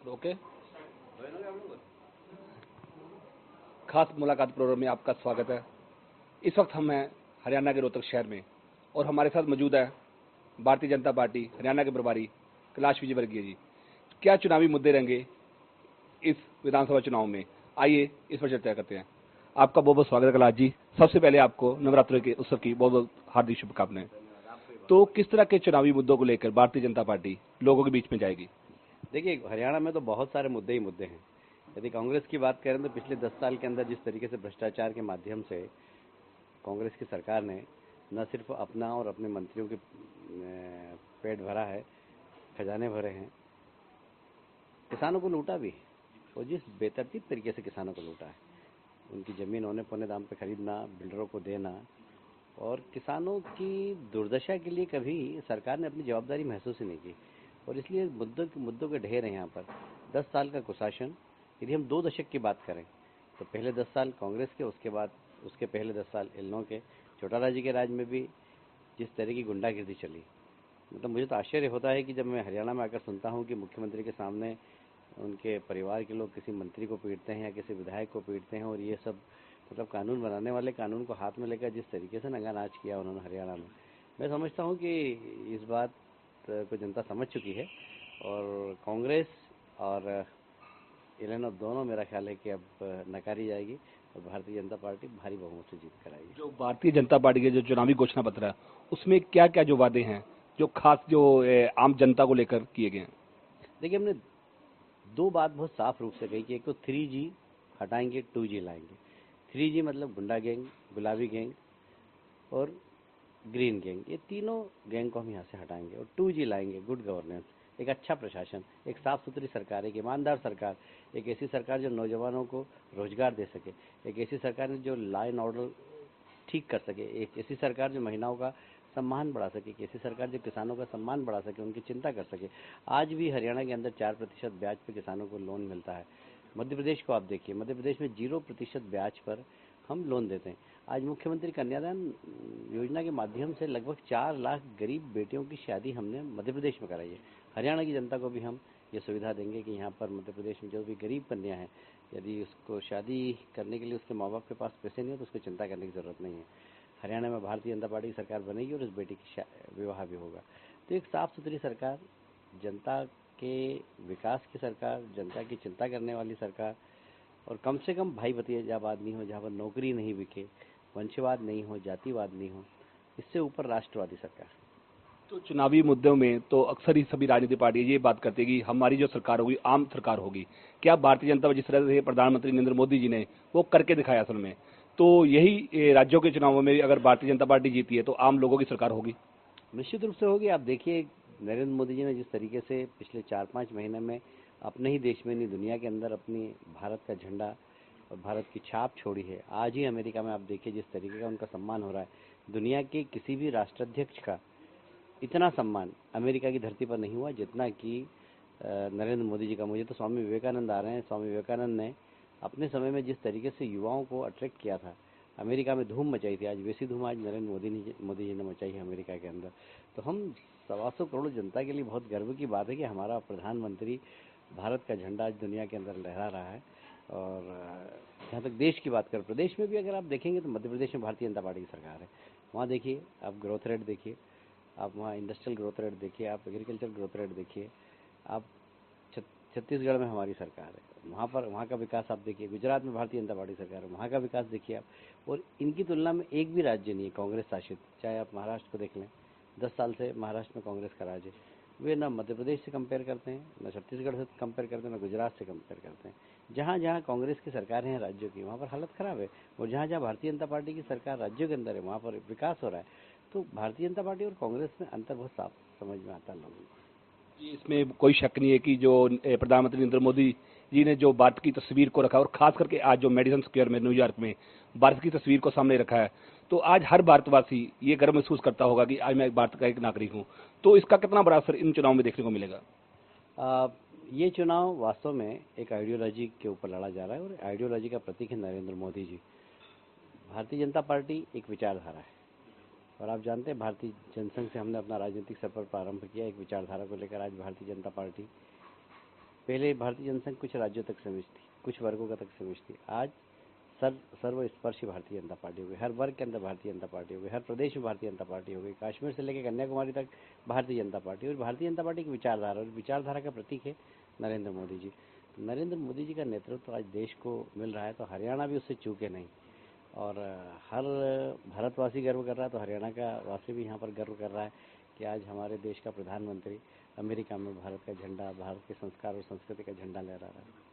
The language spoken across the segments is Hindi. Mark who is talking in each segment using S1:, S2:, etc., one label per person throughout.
S1: ओके। खास मुलाकात प्रोग्राम में आपका स्वागत है। इस वक्त हम हैं हरियाणा के रोहतक शहर में और हमारे साथ मौजूद है भारतीय जनता पार्टी हरियाणा के प्रभारी कैलाश विजयवर्गीय जी। क्या चुनावी मुद्दे रहेंगे इस विधानसभा चुनाव में, आइए इस पर चर्चा करते हैं। आपका बहुत बहुत स्वागत है कैलाश जी। सबसे पहले आपको नवरात्रि के उत्सव की बहुत बहुत हार्दिक शुभकामनाएं। तो किस तरह के चुनावी मुद्दों को लेकर भारतीय जनता पार्टी लोगों के बीच में जाएगी?
S2: देखिए, हरियाणा में तो बहुत सारे मुद्दे ही मुद्दे हैं। यदि कांग्रेस की बात करें तो पिछले 10 साल के अंदर जिस तरीके से भ्रष्टाचार के माध्यम से कांग्रेस की सरकार ने न सिर्फ अपना और अपने मंत्रियों के पेट भरा है, खजाने भरे हैं, किसानों को लूटा भी है। और जिस बेतरतीब तरीके से किसानों को लूटा है, उनकी ज़मीन औने पौने दाम पे खरीदना, बिल्डरों को देना, और किसानों की दुर्दशा के लिए कभी सरकार ने अपनी जवाबदारी महसूस ही नहीं की। और इसलिए मुद्दों के ढेर हैं यहाँ पर। 10 साल का कुशासन, यदि हम 2 दशक की बात करें तो पहले 10 साल कांग्रेस के, उसके बाद उसके पहले 10 साल इलनों के, चौटाला जी के राज में भी जिस तरह की गुंडागिर्दी चली, मतलब मुझे तो आश्चर्य होता है कि जब मैं हरियाणा में आकर सुनता हूँ कि मुख्यमंत्री के सामने उनके परिवार के लोग किसी मंत्री को पीटते हैं या किसी विधायक को पीटते हैं, और ये सब मतलब कानून बनाने वाले कानून को हाथ में लेकर जिस तरीके से नंगा-नाच किया उन्होंने हरियाणा में, मैं समझता हूँ कि इस बात को जनता समझ चुकी है। और कांग्रेस और इलेनो दोनों मेरा ख्याल है कि अब नकारी जाएगी और भारतीय जनता पार्टी भारी बहुमत से जीत कर आएगी।
S1: जो भारतीय जनता पार्टी के जो चुनावी घोषणा पत्र है उसमें क्या क्या जो वादे हैं जो खास जो आम जनता को लेकर किए गए हैं?
S2: देखिए, हमने 2 बात बहुत साफ रूप से कही कि एक तो 3G हटाएंगे, 2G लाएंगे। 3G मतलब गुंडा गैंग, गुलाबी गैंग और ग्रीन गैंग, ये तीनों गैंग को हम यहाँ से हटाएंगे और 2G लाएंगे, गुड गवर्नेंस, एक अच्छा प्रशासन, एक साफ सुथरी सरकार, एक ईमानदार सरकार, एक ऐसी सरकार जो नौजवानों को रोजगार दे सके, एक ऐसी सरकार जो लॉ एंड ऑर्डर ठीक कर सके, एक ऐसी सरकार जो महिलाओं का सम्मान बढ़ा सके, एक ऐसी सरकार जो किसानों का सम्मान बढ़ा सके, उनकी चिंता कर सके। आज भी हरियाणा के अंदर 4% ब्याज पर किसानों को लोन मिलता है। मध्य प्रदेश को आप देखिए, मध्य प्रदेश में 0% ब्याज पर हम लोन देते हैं। आज मुख्यमंत्री कन्यादान योजना के माध्यम से लगभग 4 लाख गरीब बेटियों की शादी हमने मध्य प्रदेश में कराई है। हरियाणा की जनता को भी हम ये सुविधा देंगे कि यहाँ पर मध्य प्रदेश में जो भी गरीब कन्या है, यदि उसको शादी करने के लिए उसके माँ बाप के पास पैसे नहीं हो तो उसको चिंता करने की ज़रूरत नहीं है। हरियाणा में भारतीय जनता पार्टी की सरकार बनेगी और उस बेटी की विवाह भी होगा। तो एक साफ़ सुथरी सरकार, जनता के विकास की सरकार, जनता की चिंता करने वाली सरकार, और कम से कम भाई भतीजावाद नहीं हो, जहाँ पर नौकरी नहीं बिके, वंशवाद नहीं हो, जातिवाद नहीं हो, इससे ऊपर राष्ट्रवादी सरकार।
S1: तो चुनावी मुद्दों में तो अक्सर ही सभी राजनीतिक पार्टियां ये बात करती है कि हमारी जो सरकार होगी आम सरकार होगी। क्या भारतीय जनता जिस तरह से प्रधानमंत्री नरेंद्र मोदी जी ने वो करके दिखाया असल में, तो यही राज्यों के चुनावों में अगर भारतीय जनता पार्टी जीती है तो आम लोगों की सरकार होगी?
S2: निश्चित रूप से होगी। आप देखिए, नरेंद्र मोदी जी ने जिस तरीके से पिछले 4-5 महीने में अपने ही देश में नहीं, दुनिया के अंदर अपनी भारत का झंडा और भारत की छाप छोड़ी है। आज ही अमेरिका में आप देखिए जिस तरीके का उनका सम्मान हो रहा है, दुनिया के किसी भी राष्ट्राध्यक्ष का इतना सम्मान अमेरिका की धरती पर नहीं हुआ जितना कि नरेंद्र मोदी जी का। मुझे तो स्वामी विवेकानंद आ रहे हैं, स्वामी विवेकानंद ने अपने समय में जिस तरीके से युवाओं को अट्रैक्ट किया था, अमेरिका में धूम मचाई थी, आज वैसी धूम आज नरेंद्र मोदी जी ने मचाई है अमेरिका के अंदर। तो हम 125 करोड़ जनता के लिए बहुत गर्व की बात है कि हमारा प्रधानमंत्री भारत का झंडा आज दुनिया के अंदर लहरा रहा है। और जहाँ तक देश की बात करें, प्रदेश में भी अगर आप देखेंगे तो मध्य प्रदेश में भारतीय जनता पार्टी की सरकार है। वहाँ देखिए आप ग्रोथ रेट देखिए, आप वहाँ इंडस्ट्रियल ग्रोथ रेट देखिए, आप एग्रीकल्चर ग्रोथ रेट देखिए, आप छत्तीसगढ़ में हमारी सरकार है, वहाँ पर वहाँ का विकास आप देखिए, गुजरात में भारतीय जनता पार्टी सरकार है, वहाँ का विकास देखिए आप। और इनकी तुलना में एक भी राज्य नहीं है कांग्रेस शासित, चाहे आप महाराष्ट्र को देख लें, 10 साल से महाराष्ट्र में कांग्रेस का राज है। वे ना मध्य प्रदेश से कंपेयर करते हैं, ना छत्तीसगढ़ से कंपेयर करते हैं, ना गुजरात से कंपेयर करते हैं। जहाँ जहाँ कांग्रेस की सरकारें हैं राज्यों की, वहाँ पर हालत ख़राब है, और जहाँ जहाँ भारतीय जनता पार्टी की सरकार राज्यों के अंदर है, वहाँ पर विकास हो रहा है। तो भारतीय जनता पार्टी और कांग्रेस में अंतर बहुत साफ समझ में आता है लोगों को।
S1: जी, इसमें कोई शक नहीं है कि जो प्रधानमंत्री नरेंद्र मोदी जी ने जो भारत की तस्वीर को रखा और खास करके आज जो मेडिसन स्क्वायर में न्यूयॉर्क में भारत की तस्वीर को सामने रखा है, तो आज हर भारतवासी ये गर्व महसूस करता होगा कि आज मैं भारत का एक नागरिक हूँ। तो इसका कितना बड़ा असर इन चुनाव में देखने को मिलेगा?
S2: ये चुनाव वास्तव में एक आइडियोलॉजी के ऊपर लड़ा जा रहा है, और आइडियोलॉजी का प्रतीक है नरेंद्र मोदी जी। भारतीय जनता पार्टी एक विचारधारा है, और आप जानते हैं भारतीय जनसंघ से हमने अपना राजनीतिक सफर प्रारंभ किया एक विचारधारा को लेकर। आज भारतीय जनता पार्टी पहले भारतीय जनसंघ कुछ राज्यों तक सीमित थी, कुछ वर्गों का तक सीमित थी। आज सर्वस्पर्शी भारतीय जनता पार्टी हो गई, हर वर्ग के अंदर भारतीय जनता पार्टी हो गई, हर प्रदेश में भारतीय जनता पार्टी हो गई, कश्मीर से लेकर कन्याकुमारी तक भारतीय जनता पार्टी। और भारतीय जनता पार्टी की विचारधारा, और विचारधारा का प्रतीक है नरेंद्र मोदी जी। तो नरेंद्र मोदी जी का नेतृत्व आज देश को मिल रहा है, तो हरियाणा भी उससे चूके नहीं। और हर भारतवासी गर्व कर रहा है, तो हरियाणा का वासी भी यहाँ पर गर्व कर रहा है कि आज हमारे देश का प्रधानमंत्री अमेरिका में भारत का झंडा, भारत के संस्कार और संस्कृति का झंडा लहरा रहा है।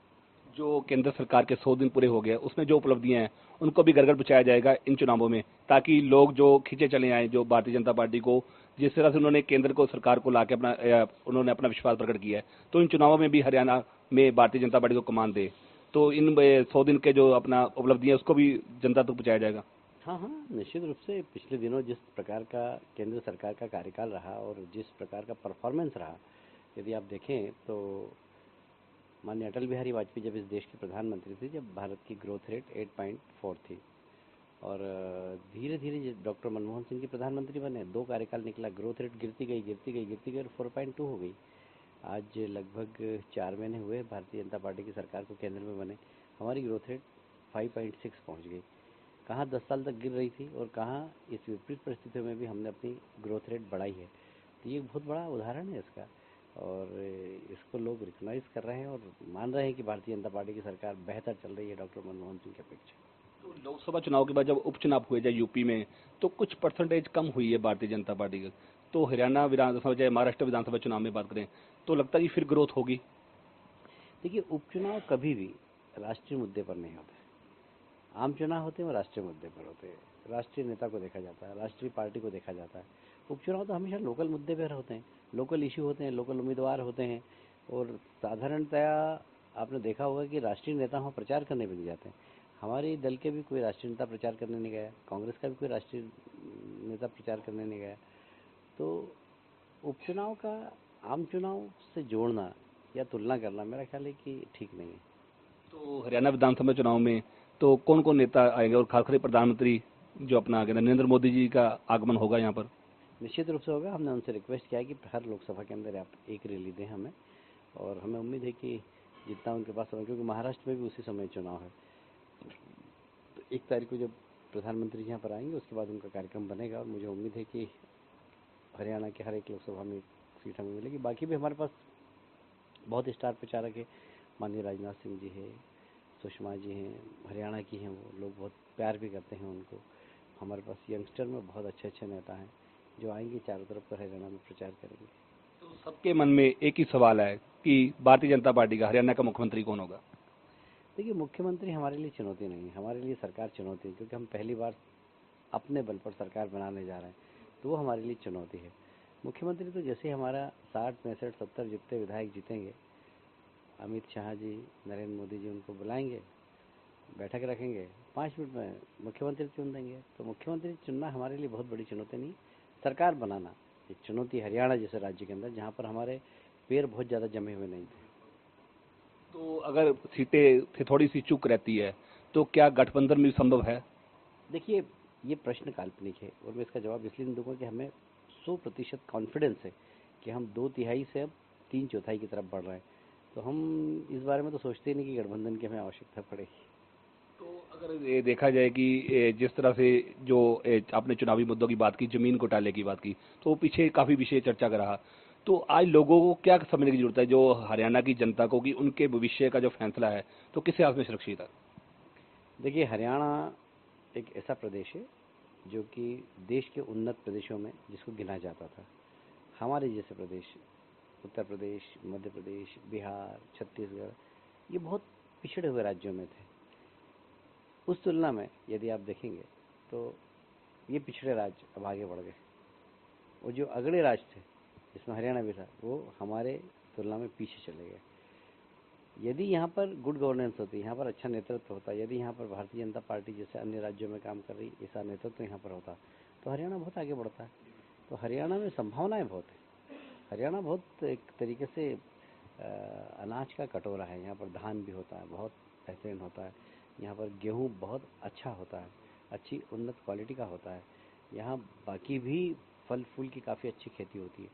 S1: जो केंद्र सरकार के 100 दिन पूरे हो गए, उसमें जो उपलब्धियां हैं उनको भी घर घर पहुंचाया जाएगा इन चुनावों में, ताकि लोग जो खींचे चले आए जो भारतीय जनता पार्टी को, जिस तरह से उन्होंने केंद्र को सरकार को लाके उन्होंने अपना विश्वास प्रकट किया है, तो इन चुनावों में भी हरियाणा में भारतीय जनता पार्टी को कमान दे, तो इन 100 दिन के जो अपना उपलब्धियां उसको भी जनता तक पहुंचाया जाएगा।
S2: हाँ हाँ, निश्चित रूप से पिछले दिनों जिस प्रकार का केंद्र सरकार का कार्यकाल रहा और जिस प्रकार का परफॉर्मेंस रहा, यदि आप देखें तो माननीय अटल बिहारी वाजपेयी जब इस देश के प्रधानमंत्री थे, जब भारत की ग्रोथ रेट 8.4 थी, और धीरे धीरे डॉक्टर मनमोहन सिंह जी प्रधानमंत्री बने, 2 कार्यकाल निकला, ग्रोथ रेट गिरती गई गिरती गई गिरती गई और 4.2 हो गई। आज लगभग 4 महीने हुए भारतीय जनता पार्टी की सरकार को केंद्र में बने, हमारी ग्रोथ रेट 5.6 पहुँच गई। कहाँ 10 साल तक गिर रही थी और कहाँ इस विपरीत परिस्थितियों में भी हमने अपनी ग्रोथ रेट बढ़ाई है। तो ये बहुत बड़ा उदाहरण है इसका, और इसको लोग रिकॉग्नाइज कर रहे हैं और मान रहे हैं कि भारतीय जनता पार्टी की सरकार बेहतर चल रही है डॉक्टर मनमोहन सिंह की अपेक्षा।
S1: तो लोकसभा चुनाव के बाद जब उपचुनाव हुए जाए यूपी में, तो कुछ परसेंटेज कम हुई है भारतीय जनता पार्टी की, तो हरियाणा विधानसभा चाहे महाराष्ट्र विधानसभा चुनाव में बात करें तो लगता है कि फिर ग्रोथ होगी।
S2: देखिए, उपचुनाव कभी भी राष्ट्रीय मुद्दे पर नहीं होते। आम चुनाव होते हैं वो राष्ट्रीय मुद्दे पर होते हैं, राष्ट्रीय नेता को देखा जाता है, राष्ट्रीय पार्टी को देखा जाता है। उपचुनाव तो हमेशा लोकल मुद्दे पर होते हैं, लोकल इशू होते हैं, लोकल उम्मीदवार होते हैं। और साधारणतया आपने देखा होगा कि राष्ट्रीय नेता वहाँ प्रचार करने भी नहीं जाते हैं। हमारे दल के भी कोई राष्ट्रीय नेता प्रचार करने नहीं गया, कांग्रेस का भी कोई राष्ट्रीय नेता प्रचार करने नहीं गया। तो उपचुनाव का आम चुनाव से जोड़ना या तुलना करना मेरा ख्याल है कि ठीक नहीं है।
S1: तो हरियाणा विधानसभा चुनाव में तो कौन कौन नेता आएंगे, और खासकर प्रधानमंत्री जो अपना कहते हैं नरेंद्र मोदी जी का आगमन होगा यहाँ पर?
S2: निश्चित रूप से होगा। हमने उनसे रिक्वेस्ट किया है कि हर लोकसभा के अंदर आप एक रैली दें हमें, और हमें उम्मीद है कि जितना उनके पास समय, क्योंकि महाराष्ट्र में भी उसी समय चुनाव है, तो 1 तारीख को जब प्रधानमंत्री यहाँ पर आएंगे उसके बाद उनका कार्यक्रम बनेगा, और मुझे उम्मीद है कि हरियाणा के हर एक लोकसभा में एक सीट हमें मिलेगी। बाकी भी हमारे पास बहुत स्टार प्रचारक है, माननीय राजनाथ सिंह जी है, सुषमा जी हैं, हरियाणा की हैं, वो लोग बहुत प्यार भी करते हैं उनको। हमारे पास यंगस्टर में बहुत अच्छे अच्छे नेता हैं जो आएंगे, चारों तरफ पर हरियाणा में प्रचार करेंगे।
S1: तो सबके मन में एक ही सवाल है कि भारतीय जनता पार्टी का हरियाणा का मुख्यमंत्री कौन होगा?
S2: देखिए, मुख्यमंत्री हमारे लिए चुनौती नहीं है, हमारे लिए सरकार चुनौती है, क्योंकि हम पहली बार अपने बल पर सरकार बनाने जा रहे हैं, तो वो हमारे लिए चुनौती है। मुख्यमंत्री तो जैसे हमारा 60, 65, 70 जितने विधायक जीतेंगे, अमित शाह जी, नरेंद्र मोदी जी उनको बुलाएंगे, बैठक रखेंगे, 5 मिनट में मुख्यमंत्री चुन देंगे। तो मुख्यमंत्री चुनना हमारे लिए बहुत बड़ी चुनौती नहीं, सरकार बनाना एक चुनौती। हरियाणा जैसे राज्य के अंदर जहाँ पर हमारे पैर बहुत ज़्यादा जमे हुए नहीं थे।
S1: तो अगर सीटें थोड़ी सी चूक रहती है तो क्या गठबंधन में संभव है?
S2: देखिए, ये प्रश्न काल्पनिक है, और मैं इसका जवाब इसलिए नहीं दूंगा कि हमें 100% कॉन्फिडेंस है कि हम 2 तिहाई से अब 3 चौथाई की तरफ बढ़ रहे हैं। तो हम इस बारे में तो सोचते ही नहीं कि गठबंधन की हमें आवश्यकता पड़ेगी।
S1: तो अगर ये देखा जाए कि जिस तरह से जो आपने चुनावी मुद्दों की बात की, जमीन घोटाले की बात की, तो वो पीछे काफी विषय चर्चा का रहा। तो आज लोगों को क्या समझने की जरूरत है, जो हरियाणा की जनता को, कि उनके भविष्य का जो फैसला है तो किस हाथ में सुरक्षित है?
S2: देखिए, हरियाणा एक ऐसा प्रदेश है जो कि देश के उन्नत प्रदेशों में जिसको गिना जाता था। हमारे जैसे प्रदेश, उत्तर प्रदेश, मध्य प्रदेश, बिहार, छत्तीसगढ़, ये बहुत पिछड़े हुए राज्यों में थे। उस तुलना में यदि आप देखेंगे तो ये पिछड़े राज्य अब आगे बढ़ गए, और जो अगड़े राज्य थे जिसमें हरियाणा भी था, वो हमारे तुलना में पीछे चले गए। यदि यहाँ पर गुड गवर्नेंस होती, यहाँ पर अच्छा नेतृत्व होता, यदि यहाँ पर भारतीय जनता पार्टी जैसे अन्य राज्यों में काम कर रही ऐसा नेतृत्व यहाँ पर होता, तो हरियाणा बहुत आगे बढ़ता है। तो हरियाणा में संभावनाएं बहुत है। हरियाणा बहुत एक तरीके से अनाज का कटोरा है। यहाँ पर धान भी होता है, बहुत बेहतरीन होता है। यहाँ पर गेहूँ बहुत अच्छा होता है, अच्छी उन्नत क्वालिटी का होता है। यहाँ बाकी भी फल फूल की काफ़ी अच्छी खेती होती है।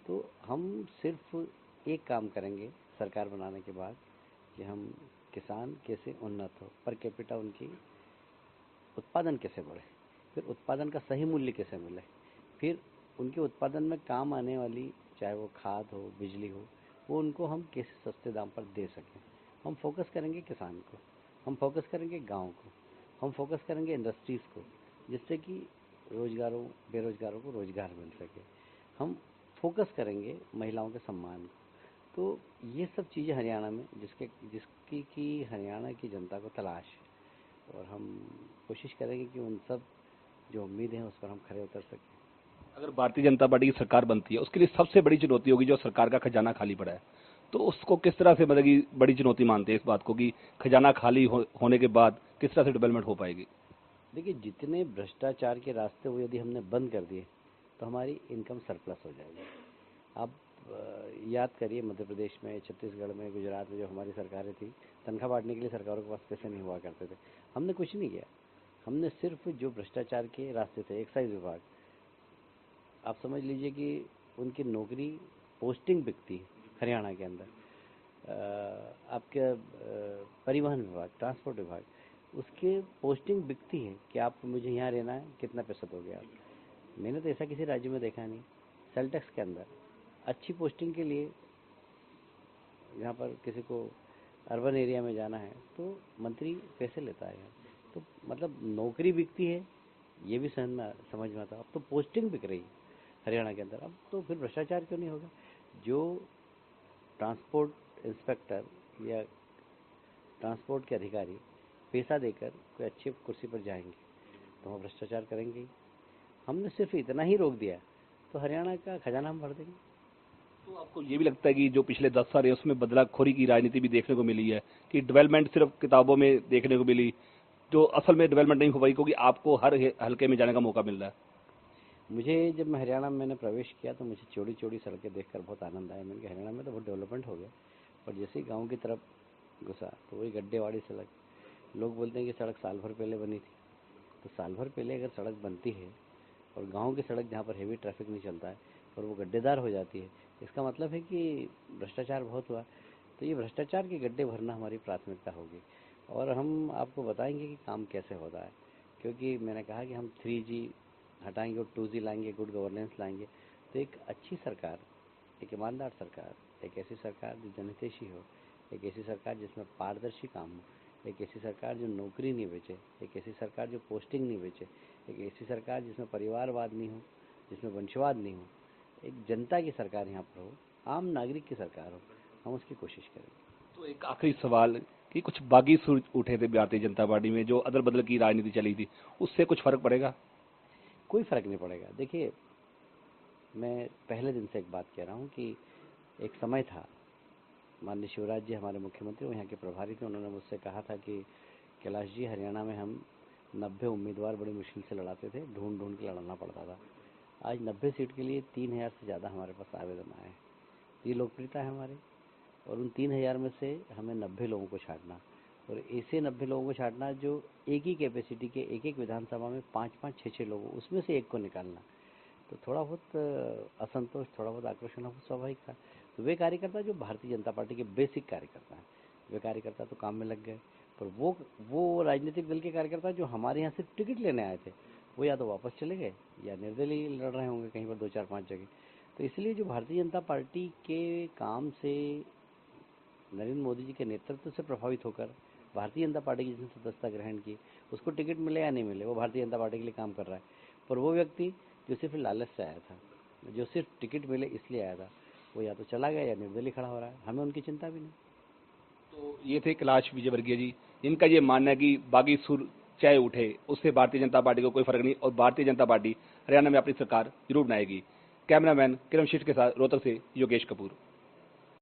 S2: तो हम सिर्फ एक काम करेंगे, सरकार बनाने के बाद कि हम किसान कैसे उन्नत हो, पर कैपिटा उनकी उत्पादन कैसे बढ़े, फिर उत्पादन का सही मूल्य कैसे मिले, फिर उनके उत्पादन में काम आने वाली चाहे वो खाद हो, बिजली हो, वो उनको हम कैसे सस्ते दाम पर दे सकें। हम फोकस करेंगे किसान को, हम फोकस करेंगे गांव को, हम फोकस करेंगे इंडस्ट्रीज़ को, जिससे कि बेरोजगारों को रोजगार मिल सके। हम फोकस करेंगे महिलाओं के सम्मान को। तो ये सब चीज़ें हरियाणा में जिसकी कि हरियाणा की जनता को तलाश है, और हम कोशिश करेंगे कि उन सब जो उम्मीद है उस पर हम खरे उतर सकें।
S1: अगर भारतीय जनता पार्टी की सरकार बनती है, उसके लिए सबसे बड़ी चुनौती होगी जो सरकार का खजाना खाली पड़ा है, तो उसको किस तरह से मतलब कि बड़ी चुनौती मानते हैं इस बात को कि खजाना खाली होने के बाद किस तरह से डेवलपमेंट हो पाएगी?
S2: देखिए, जितने भ्रष्टाचार के रास्ते वो यदि हमने बंद कर दिए तो हमारी इनकम सरप्लस हो जाएगी। आप याद करिए, मध्य प्रदेश में, छत्तीसगढ़ में, गुजरात में जो हमारी सरकारें थी, तनख्वाह बांटने के लिए सरकारों के पास पैसे नहीं हुआ करते थे। हमने कुछ नहीं किया, हमने सिर्फ जो भ्रष्टाचार के रास्ते थे, एक्साइज विभाग, आप समझ लीजिए कि उनकी नौकरी पोस्टिंग बिकती है हरियाणा के अंदर। आपके परिवहन विभाग, ट्रांसपोर्ट विभाग, उसके पोस्टिंग बिकती है कि आप मुझे यहाँ रहना है, कितना पैसा दोगे आप। मैंने तो ऐसा किसी राज्य में देखा नहीं। सेल टैक्स के अंदर अच्छी पोस्टिंग के लिए, यहाँ पर किसी को अर्बन एरिया में जाना है तो मंत्री पैसे लेता है। तो मतलब नौकरी बिकती है, ये भी समझ में आता। अब तो पोस्टिंग बिक रही है हरियाणा के अंदर, अब तो फिर भ्रष्टाचार क्यों नहीं होगा? जो ट्रांसपोर्ट इंस्पेक्टर या ट्रांसपोर्ट के अधिकारी पैसा देकर कोई अच्छी कुर्सी पर जाएंगे तो वहाँ भ्रष्टाचार करेंगे ही। हमने सिर्फ इतना ही रोक दिया तो हरियाणा का खजाना हम भर देंगे।
S1: तो आपको ये भी लगता है कि जो पिछले 10 साल है उसमें बदलाखोरी की राजनीति भी देखने को मिली है कि डेवलपमेंट सिर्फ किताबों में देखने को मिली, जो असल में डेवलपमेंट नहीं हो पाई क्योंकि आपको हर हल्के में जाने का मौका मिल रहा है?
S2: मुझे जब मैं हरियाणा में मैंने प्रवेश किया तो मुझे चौड़ी चौड़ी सड़कें देखकर बहुत आनंद आया। मैंने कहा हरियाणा में तो बहुत डेवलपमेंट हो गया। और जैसे ही गाँव की तरफ घुसा तो वही गड्ढेवाड़ी सड़क। लोग बोलते हैं कि सड़क साल भर पहले बनी थी, तो साल भर पहले अगर सड़क बनती है और गांव की सड़क जहाँ पर हेवी ट्रैफिक नहीं चलता है और वो गड्ढेदार हो जाती है, इसका मतलब है कि भ्रष्टाचार बहुत हुआ। तो ये भ्रष्टाचार के गड्ढे भरना हमारी प्राथमिकता होगी, और हम आपको बताएंगे कि काम कैसे होता है। क्योंकि मैंने कहा कि हम 3G हटाएंगे और 2G लाएंगे, गुड गवर्नेंस लाएंगे, तो एक अच्छी सरकार, एक ईमानदार सरकार, एक ऐसी सरकार जो जनहितैषी हो, एक ऐसी सरकार जिसमें पारदर्शी काम हो, एक ऐसी सरकार जो नौकरी नहीं बेचे, एक ऐसी सरकार जो पोस्टिंग नहीं बेचे, एक ऐसी सरकार जिसमें परिवारवाद नहीं हो, जिसमें वंशवाद नहीं हो, एक जनता की सरकार यहाँ पर हो, आम नागरिक की सरकार हो, हम उसकी कोशिश करेंगे।
S1: तो एक आखिरी सवाल कि कुछ बागी सुर उठे थे भारतीय जनता पार्टी में, जो अदल बदल की राजनीति चली थी, उससे कुछ फर्क पड़ेगा?
S2: कोई फ़र्क नहीं पड़ेगा। देखिए, मैं पहले दिन से एक बात कह रहा हूँ कि एक समय था, माननीय शिवराज जी हमारे मुख्यमंत्री, वो यहाँ के प्रभारी थे, उन्होंने मुझसे कहा था कि कैलाश जी, हरियाणा में हम 90 उम्मीदवार बड़ी मुश्किल से लड़ाते थे, ढूंढ ढूंढ के लड़ना पड़ता था। आज 90 सीट के लिए 3000 से ज़्यादा हमारे पास आवेदन आए। ये लोकप्रियता है हमारी, और उन 3000 में से हमें 90 लोगों को छांटना, और ऐसे 90 लोगों को छांटना जो एक ही कैपेसिटी के, एक एक विधानसभा में 5-5, 6-6 लोग, उसमें से एक को निकालना। तो थोड़ा बहुत असंतोष, थोड़ा बहुत आक्रोश होना बहुत स्वाभाविक था। तो वे कार्यकर्ता जो भारतीय जनता पार्टी के बेसिक कार्यकर्ता हैं, वे कार्यकर्ता तो काम में लग गए, पर वो राजनीतिक दल के कार्यकर्ता जो हमारे यहाँ सिर्फ टिकट लेने आए थे, वो या तो वापस चले गए या निर्दलीय लड़ रहे होंगे कहीं पर 2-4-5 जगह। तो इसलिए जो भारतीय जनता पार्टी के काम से, नरेंद्र मोदी जी के नेतृत्व से प्रभावित होकर भारतीय जनता पार्टी की जिसने सदस्यता ग्रहण की, उसको टिकट मिले या नहीं मिले, वो भारतीय जनता पार्टी के लिए काम कर रहा है। पर वो व्यक्ति जो सिर्फ लालच से आया था, जो सिर्फ टिकट मिले इसलिए आया था, वो या तो चला गया या निर्दलीय खड़ा हो रहा है। हमें उनकी चिंता भी नहीं।
S1: तो ये थे कैलाश विजयवर्गीय जी, इनका ये मानना है कि बागी सुर चाहे उठे, उससे भारतीय जनता पार्टी को कोई फर्क नहीं, और भारतीय जनता पार्टी हरियाणा में अपनी सरकार जरूर बनाएगी। कैमरामैन किरण शीट के साथ रोहतक से योगेश कपूर।